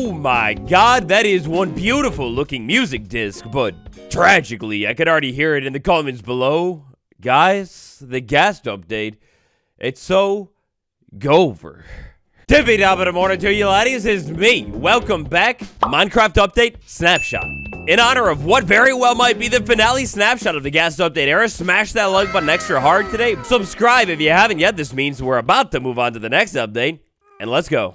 Oh my god, that is one beautiful looking music disc, but tragically, I could already hear it in the comments below. Guys, the ghast update, it's so over. Tippy top of the morning to you laddies, is me. Welcome back, Minecraft update snapshot. In honor of what very well might be the finale snapshot of the ghast update era, smash that like button extra hard today. Subscribe if you haven't yet. This means we're about to move on to the next update, and let's go.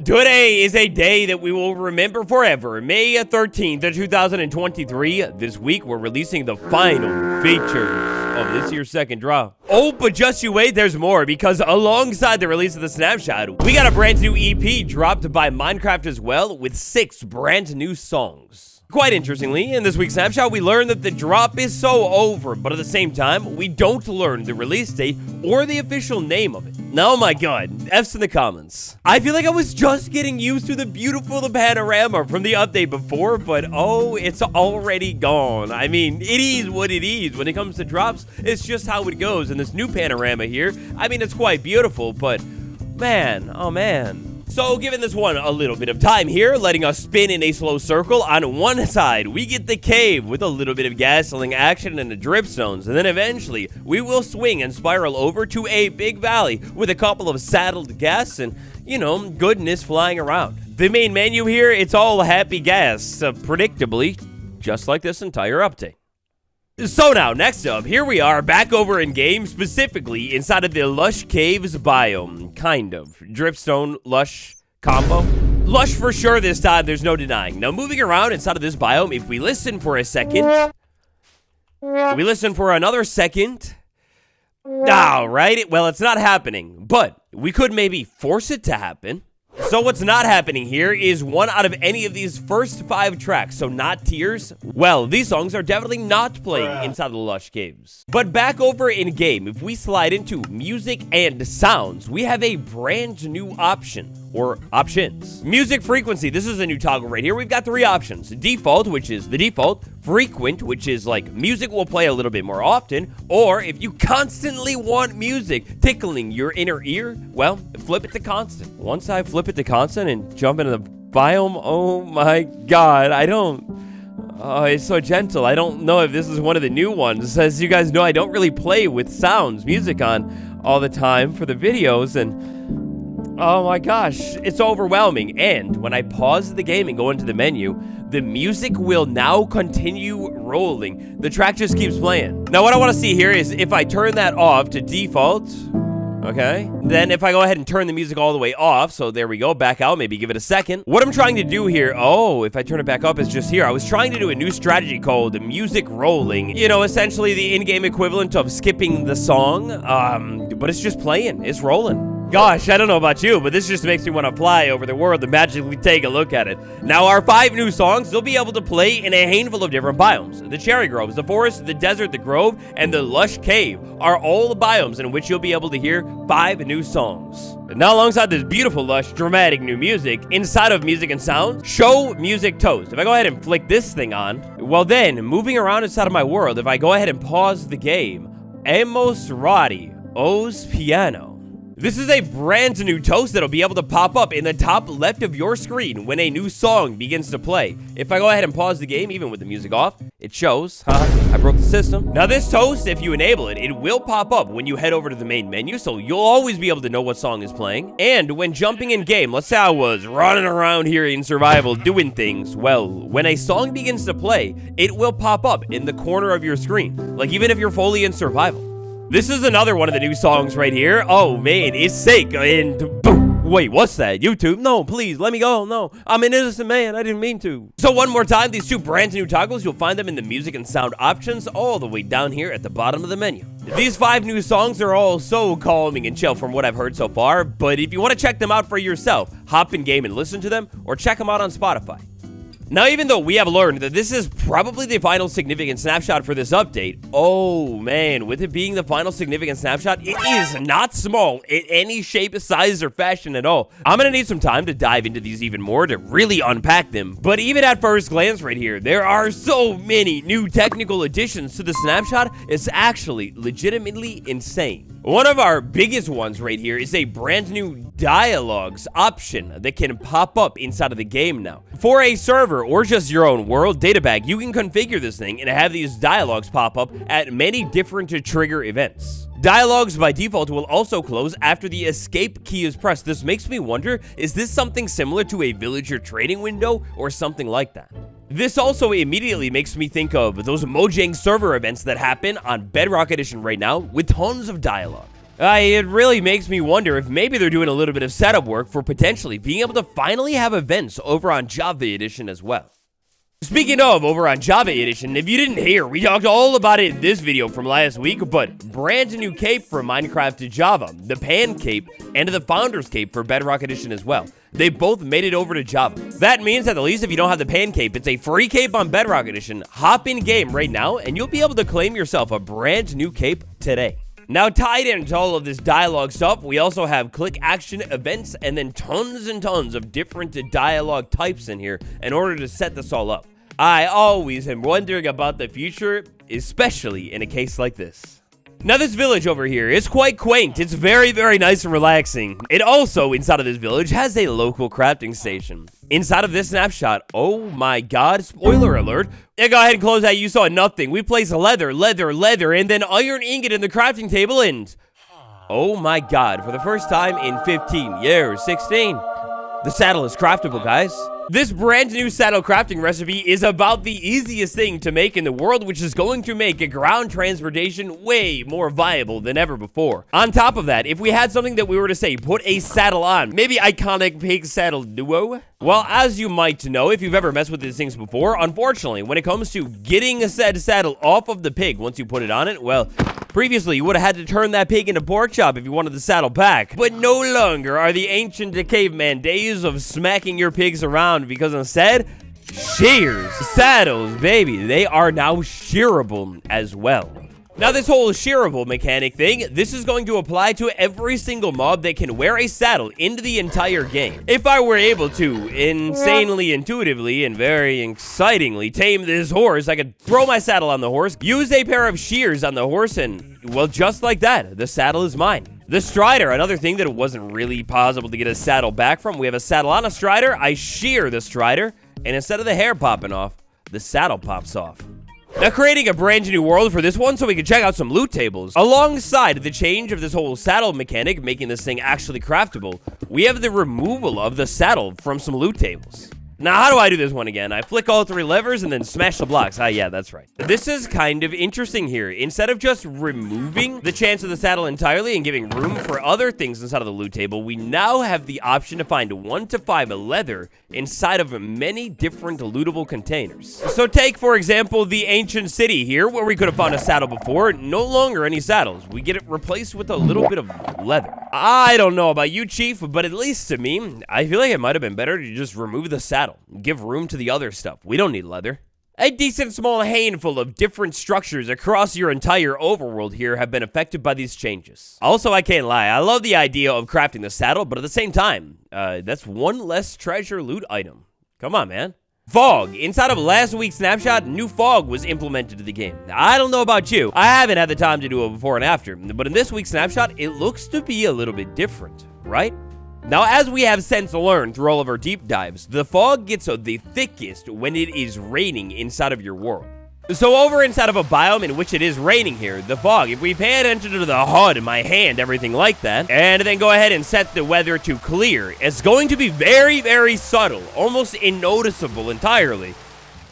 Today is a day that we will remember forever. May 13th, 2023. This week, we're releasing the final features of this year's second drop. Oh, but just you wait, there's more, because alongside the release of the snapshot, we got a brand new EP dropped by Minecraft as well, with 6 brand new songs. Quite interestingly, in this week's snapshot, we learn that the drop is so over, but at the same time, we don't learn the release date or the official name of it. Oh my god, F's in the comments. I feel like I was just getting used to the beautiful panorama from the update before, but oh, it's already gone. I mean, it is what it is. When it comes to drops, it's just how it goes. And this new panorama here, I mean, it's quite beautiful, but man, oh man. So, giving this one a little bit of time here, letting us spin in a slow circle. On one side, we get the cave with a little bit of gasoline action and the dripstones. And then eventually, we will swing and spiral over to a big valley with a couple of saddled ghasts and, you know, goodness flying around. The main menu here, it's all happy ghasts, predictably, just like this entire update. So now, next up, here we are back over in game, specifically inside of the Lush Caves biome. Kind of. Dripstone, Lush combo. Lush for sure this time, there's no denying. Now, moving around inside of this biome, if we listen for a second, we listen for another second. Right? Well, it's not happening, but we could maybe force it to happen. So what's not happening here is one out of any of these first 5 tracks, so not tiers. Well, these songs are definitely not playing inside of the Lush Caves. But back over in game, if we slide into music and sounds, we have a brand new option, or options. Music frequency, this is a new toggle right here. We've got 3 options. Default, which is the default. Frequent, which is like music will play a little bit more often. Or if you constantly want music tickling your inner ear, well, flip it to constant. Once I flip it to constant and jump into the biome, oh my god, it's so gentle. I don't know if this is one of the new ones. As you guys know, I don't really play with music on all the time for the videos, and oh my gosh, it's overwhelming. And when I pause the game and go into the menu, the music will now continue rolling. The track just keeps playing. Now what I want to see here is if I turn that off to default, okay, then if I go ahead and turn the music all the way off, so there we go, back out, maybe give it a second. What I'm trying to do here, if I turn it back up, is just here. I was trying to do a new strategy called music rolling. You know, essentially the in-game equivalent of skipping the song, but it's just playing, it's rolling. Gosh, I don't know about you, but this just makes me want to fly over the world and magically take a look at it. Now, our 5 new songs, they'll be able to play in a handful of different biomes. The cherry groves, the forest, the desert, the grove, and the lush cave are all the biomes in which you'll be able to hear 5 new songs. Now, alongside this beautiful, lush, dramatic new music, inside of music and sound, show music toast. If I go ahead and flick this thing on, well then, moving around inside of my world, if I go ahead and pause the game, Amos Roddy, O's Piano. This is a brand new toast that'll be able to pop up in the top left of your screen when a new song begins to play. If I go ahead and pause the game, even with the music off, it shows. I broke the system. Now this toast, if you enable it, it will pop up when you head over to the main menu, so you'll always be able to know what song is playing. And when jumping in game, let's say I was running around here in survival doing things, well, when a song begins to play, it will pop up in the corner of your screen, like even if you're fully in survival. This is another one of the new songs right here. Oh man, it's sick. And boom. Wait, what's that? YouTube? No, please, let me go. No, I'm an innocent man. I didn't mean to. So one more time, these 2 brand new toggles, you'll find them in the music and sound options all the way down here at the bottom of the menu. These 5 new songs are all so calming and chill from what I've heard so far, but if you want to check them out for yourself, hop in game and listen to them, or check them out on Spotify. Now, even though we have learned that this is probably the final significant snapshot for this update, oh man, with it being the final significant snapshot, it is not small in any shape, size, or fashion at all. I'm gonna need some time to dive into these even more to really unpack them, but even at first glance right here, there are so many new technical additions to the snapshot, it's actually legitimately insane. One of our biggest ones right here is a brand new dialogues option that can pop up inside of the game now. For a server or just your own world databag, you can configure this thing and have these dialogues pop up at many different trigger events. Dialogues by default will also close after the escape key is pressed. This makes me wonder, is this something similar to a villager trading window or something like that? This also immediately makes me think of those Mojang server events that happen on Bedrock Edition right now with tons of dialogue. It really makes me wonder if maybe they're doing a little bit of setup work for potentially being able to finally have events over on Java Edition as well. Speaking of over on Java Edition, if you didn't hear, we talked all about it in this video from last week, but brand new cape for Minecraft to Java, the Pan Cape, and the Founder's Cape for Bedrock Edition as well. They both made it over to Java. That means at the least if you don't have the Pan Cape, it's a free cape on Bedrock Edition. Hop in game right now, and you'll be able to claim yourself a brand new cape today. Now, tied into all of this dialogue stuff, we also have click action events and then tons and tons of different dialogue types in here in order to set this all up. I always am wondering about the future, especially in a case like this. Now, this village over here is quite quaint. It's very, very nice and relaxing. It also, inside of this village, has a local crafting station. Inside of this snapshot, oh my god, spoiler alert. Yeah, go ahead and close that. You saw nothing. We place leather, and then iron ingot in the crafting table, and oh my god, for the first time in 15 years, 16, the saddle is craftable, guys. This brand new saddle crafting recipe is about the easiest thing to make in the world, which is going to make ground transportation way more viable than ever before. On top of that, if we had something that we were to say, put a saddle on, maybe iconic pig saddle duo? Well, as you might know, if you've ever messed with these things before, unfortunately, when it comes to getting a said saddle off of the pig once you put it on it, well, previously, you would have had to turn that pig into pork chop if you wanted the saddle back. But no longer are the ancient caveman days of smacking your pigs around, because instead, shears, saddles, baby, they are now shearable as well. Now, this whole shearable mechanic thing, this is going to apply to every single mob that can wear a saddle into the entire game. If I were able to insanely, intuitively, and very excitingly tame this horse, I could throw my saddle on the horse, use a pair of shears on the horse, and, well, just like that, the saddle is mine. The strider, another thing that it wasn't really possible to get a saddle back from. We have a saddle on a strider, I shear the strider, and instead of the hair popping off, the saddle pops off. Now, creating a brand new world for this one so we can check out some loot tables. Alongside the change of this whole saddle mechanic, making this thing actually craftable, we have the removal of the saddle from some loot tables. Now, how do I do this one again? I flick all three levers and then smash the blocks. Ah, yeah, that's right. This is kind of interesting here. Instead of just removing the chance of the saddle entirely and giving room for other things inside of the loot table, we now have the option to find 1 to 5 leather inside of many different lootable containers. So take, for example, the ancient city here, where we could have found a saddle before. No longer any saddles. We get it replaced with a little bit of leather. I don't know about you, Chief, but at least to me, I feel like it might have been better to just remove the saddle. Give room to the other stuff. We don't need leather. A decent small handful of different structures across your entire overworld here have been affected by these changes. Also, I can't lie, I love the idea of crafting the saddle, but at the same time, that's one less treasure loot item. Come on, man. Fog. Inside of last week's snapshot, new fog was implemented to the game. Now, I don't know about you. I haven't had the time to do it before and after, but in this week's snapshot, it looks to be a little bit different, right? Now, as we have since learned through all of our deep dives, the fog gets the thickest when it is raining inside of your world. So over inside of a biome in which it is raining here, the fog, if we pay attention to the HUD, my hand, everything like that, and then go ahead and set the weather to clear, it's going to be very, very subtle, almost unnoticeable entirely.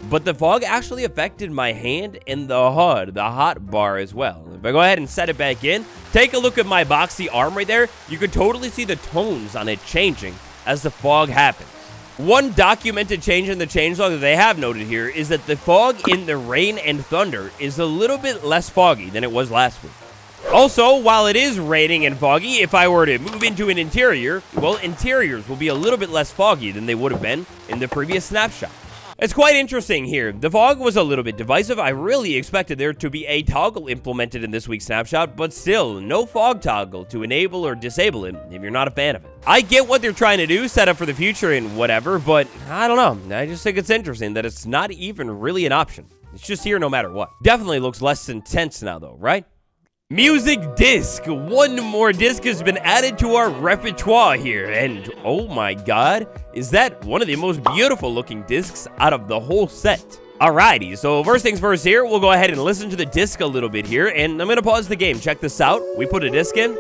But the fog actually affected my hand and the HUD, the hot bar as well. If I go ahead and set it back in, take a look at my boxy arm right there. You can totally see the tones on it changing as the fog happens. One documented change in the changelog that they have noted here is that the fog in the rain and thunder is a little bit less foggy than it was last week. Also, while it is raining and foggy, if I were to move into an interior, well, interiors will be a little bit less foggy than they would have been in the previous snapshot. It's quite interesting here. The fog was a little bit divisive. I really expected there to be a toggle implemented in this week's snapshot, but still, no fog toggle to enable or disable it if you're not a fan of it. I get what they're trying to do, set up for the future and whatever, but I don't know. I just think it's interesting that it's not even really an option. It's just here no matter what. Definitely looks less intense now though, right? Music disc. One more disc has been added to our repertoire here. And oh my god, is that one of the most beautiful looking discs out of the whole set. Alrighty, so first things first here, we'll go ahead and listen to the disc a little bit here. And I'm going to pause the game. Check this out. We put a disc in.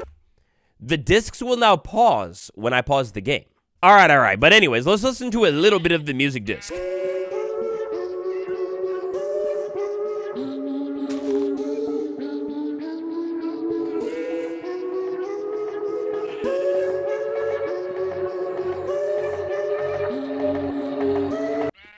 The discs will now pause when I pause the game. Alright. But anyways, let's listen to a little bit of the music disc.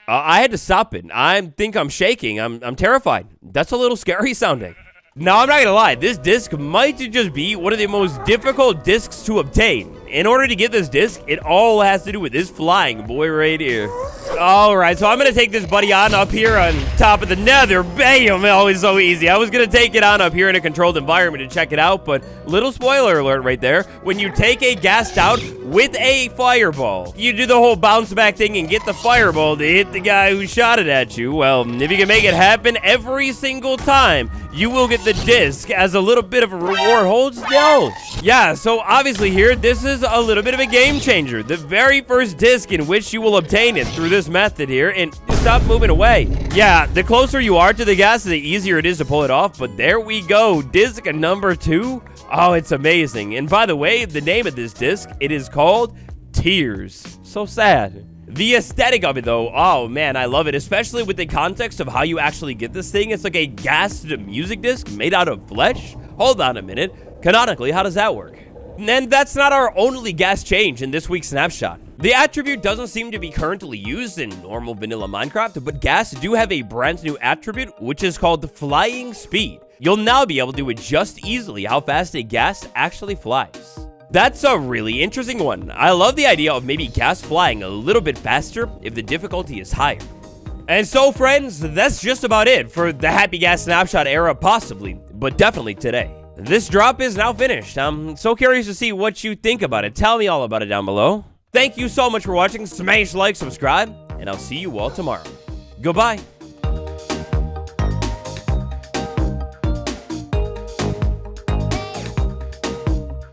I had to stop it. I think I'm shaking. I'm terrified. That's a little scary sounding. Now, I'm not gonna lie. This disc might just be one of the most difficult discs to obtain. In order to get this disc, it all has to do with this flying boy right here. Alright, so I'm gonna take this buddy on up here on top of the nether. Bam! Always so easy. I was gonna take it on up here in a controlled environment to check it out, but little spoiler alert right there. When you take a ghast out with a fireball, you do the whole bounce back thing and get the fireball to hit the guy who shot it at you. Well, if you can make it happen every single time, you will get the disc as a little bit of a reward. Hold still. Yeah, so obviously here, this is a little bit of a game changer. The very first disc in which you will obtain it through this method here, and stop moving away. Yeah, the closer you are to the ghast, the easier it is to pull it off, but there we go. Disc number 2. Oh, it's amazing. And by the way, the name of this disc, it is called Tears. So sad. The aesthetic of it, though, oh man, I love it, especially with the context of how you actually get this thing. It's like a ghast music disc made out of flesh. Hold on a minute. Canonically, how does that work? And that's not our only ghast change in this week's snapshot. The attribute doesn't seem to be currently used in normal vanilla Minecraft, but ghasts do have a brand new attribute, which is called flying speed. You'll now be able to adjust easily how fast a ghast actually flies. That's a really interesting one. I love the idea of maybe ghast flying a little bit faster if the difficulty is higher. And so, friends, that's just about it for the Happy Ghast Snapshot era, possibly, but definitely today. This drop is now finished. I'm so curious to see what you think about it. Tell me all about it down below. Thank you so much for watching. Smash like, subscribe, and I'll see you all tomorrow. Goodbye.